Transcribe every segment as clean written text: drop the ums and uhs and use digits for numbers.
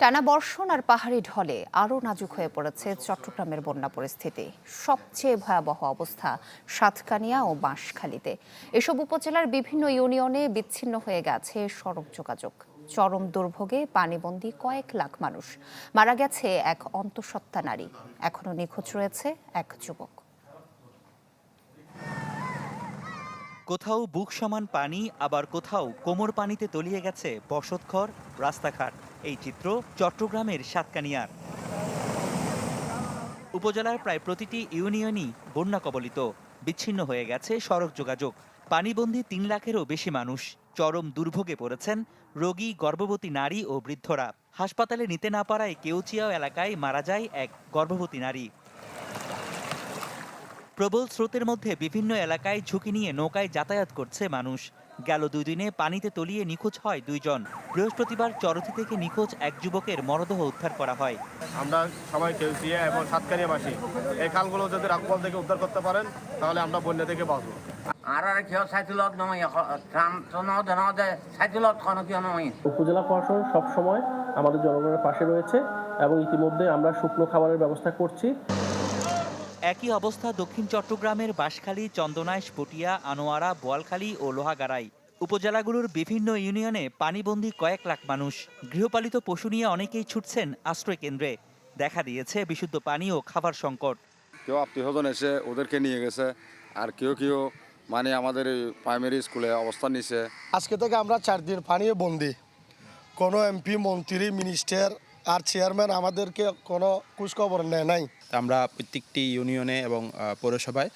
টানা বর্ষণ আর পাহাড়ি ঢলে আরও নাজুক হয়ে পড়েছে চট্টগ্রামের বন্যা পরিস্থিতি। সবচেয়ে ভয়াবহ অবস্থা সাতকানিয়া ও বাঁশখালীতে। এসব উপজেলার বিভিন্ন ইউনিয়নে বিচ্ছিন্ন হয়ে গেছে সড়ক যোগাযোগ। চরম দুর্ভোগে পানিবন্দী কয়েক লাখ মানুষ। মারা গেছে এক অন্তঃসত্ত্বা নারী, এখনও নিখোঁজ রয়েছে এক যুবক। কোথাও বুক সমান পানি, আবার কোথাও কোমর পানিতে তলিয়ে গেছে বসতঘর, রাস্তাঘাট। এই চিত্র চট্টগ্রামের সাতকানিয়ার। উপজেলার প্রায় প্রতিটি ইউনিয়নই বন্যা কবলিত। বিচ্ছিন্ন হয়ে গেছে সড়ক যোগাযোগ। পানিবন্দী ৩ লাখেরও বেশি মানুষ। চরম দুর্ভোগে পড়েছেন রোগী, গর্ভবতী নারী ও বৃদ্ধরা। হাসপাতালে নিতে না পারায় কেউচিয়াও এলাকায় মারা যায় এক গর্ভবতী নারী। প্রবল স্রোতের মধ্যে বিভিন্ন এলাকায় ঝুঁকি নিয়ে নৌকায় যাতায়াত করছে মানুষ। গেল 2 দিনে পানিতে তলিয়ে নিখোঁজ হয় 2 জন। বৃহস্পতিবার চরথি থেকে নিখোঁজ এক যুবকের মরদেহ উদ্ধার করা হয়। আমরা সবাই কেউচিয়া এবং সাতকানিয়াবাসী এই খালগুলো যদি রাখবল থেকে উদ্ধার করতে পারেন তাহলে আমরা বন্যা থেকে বাঁচবো। উপজেলা প্রশাসন সবসময় আমাদের জনগণের পাশে রয়েছে এবং ইতিমধ্যে আমরা শুকনো খাবারের ব্যবস্থা করছি। একই অবস্থা দক্ষিণ চট্টগ্রামের বাঁশখালী, চন্দনাইশ, পটিয়া, আনোয়ারা, বোয়ালখালী ও লোহাগাড়াই। উপজেলাগুলোর বিভিন্ন ইউনিয়নে পানিবন্দী কয়েক লাখ মানুষ। গৃহপালিত পশু নিয়ে অনেকেই ছুটছেন আশ্রয় কেন্দ্রে। দেখা দিয়েছে বিশুদ্ধ পানি ও খাবার সংকট। কেউ আত্মীয়স্বজন এসে ওদেরকে নিয়ে গেছে, আর কেউ কেউ আমাদের প্রাইমারি স্কুলে অবস্থান নিছে। আজকে থেকে আমরা 4 দিন পানিয়ে বন্দি। কোনো এমপি, মন্ত্রী, মিনিস্টার আর চেয়ারম্যান আমাদেরকে কোনো খোঁজখবর নেয় নাই। আমরা প্রত্যেকটি ইউনিয়নে এবং পৌরসভায়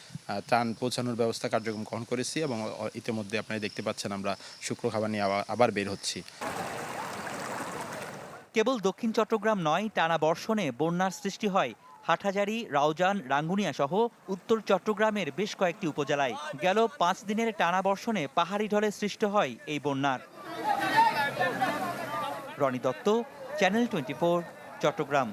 ত্রাণ পৌঁছানোর ব্যবস্থা কার্যক্রম গ্রহণ করেছি এবং ইতিমধ্যে আপনারা দেখতে পাচ্ছেন আমরা শুকনো খাবার নিয়ে আবার বের হচ্ছি। কেবল দক্ষিণ চট্টগ্রাম নয়, টানা বর্ষণে বন্যার সৃষ্টি হয় হাটহাজারী, রাউজান, রাঙ্গুনিয়া সহ উত্তর চট্টগ্রামের বেশ কয়েকটি উপজেলায়। গেল 5 দিনের টানা বর্ষণে পাহাড়ি ঢলে সৃষ্টি হয় এই বন্যার। রনি দত্ত, চ্যানেল 24, চট্টগ্রাম।